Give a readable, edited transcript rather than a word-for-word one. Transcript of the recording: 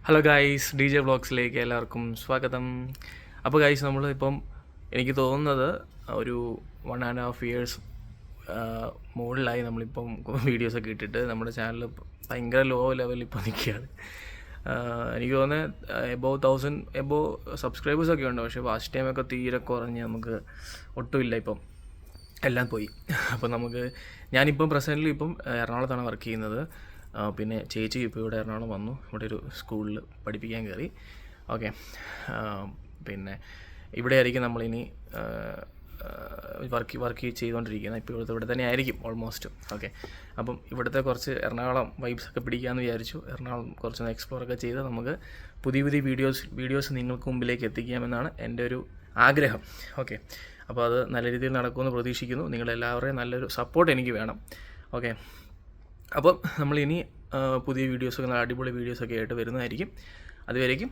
Hello guys, D J വ്ളോഗ്സിലേക്ക് എല്ലാവർക്കും സ്വാഗതം. അപ്പോൾ ഗൈസ്, നമ്മളിപ്പം എനിക്ക് തോന്നുന്നത് ഒരു 1.5 years മുകളിലായി നമ്മളിപ്പം വീഡിയോസൊക്കെ ഇട്ടിട്ട് നമ്മുടെ ചാനൽ ഭയങ്കര ലോ ലെവലിൽ ഇപ്പോൾ നിൽക്കുകയാണ്. എനിക്ക് തോന്നുന്നത് എബോ സബ്സ്ക്രൈബേഴ്സൊക്കെ ഉണ്ട്, പക്ഷേ വാച്ച് ടൈമൊക്കെ തീരെ കുറഞ്ഞ് നമുക്ക് ഒട്ടുമില്ല, ഇപ്പം എല്ലാം പോയി. അപ്പോൾ ഞാനിപ്പം പ്രസൻ്റ്ലി ഇപ്പം എറണാകുളത്താണ് വർക്ക് ചെയ്യുന്നത്. പിന്നെ ചേച്ചി ഇപ്പോൾ ഇവിടെ എറണാകുളം വന്നു, ഇവിടെ ഒരു സ്കൂളിൽ പഠിപ്പിക്കാൻ കയറി. ഓക്കെ, പിന്നെ ഇവിടെ ആയിരിക്കും നമ്മളിനി വർക്ക് ചെയ്തുകൊണ്ടിരിക്കുന്നത്. ഇപ്പോൾ ഇവിടെ തന്നെ ആയിരിക്കും ഓൾമോസ്റ്റ്. ഓക്കെ, അപ്പം ഇവിടുത്തെ കുറച്ച് എറണാകുളം വൈബ്സൊക്കെ പിടിക്കാമെന്ന് വിചാരിച്ചു. എറണാകുളം കുറച്ചൊന്ന് എക്സ്പ്ലോറൊക്കെ ചെയ്ത് നമുക്ക് പുതിയ വീഡിയോസ് നിങ്ങൾക്ക് മുമ്പിലേക്ക് എത്തിക്കാമെന്നാണ് എൻ്റെ ഒരു ആഗ്രഹം. ഓക്കെ, അപ്പോൾ അത് നല്ല രീതിയിൽ നടക്കുമെന്ന് പ്രതീക്ഷിക്കുന്നു. നിങ്ങളെല്ലാവരുടെയും നല്ലൊരു സപ്പോർട്ട് എനിക്ക് വേണം. ഓക്കെ, അപ്പം നമ്മളിനി പുതിയ വീഡിയോസൊക്കെ, നല്ല അടിപൊളി വീഡിയോസൊക്കെ ആയിട്ട് വരുന്നതായിരിക്കും. അതുവരേക്കും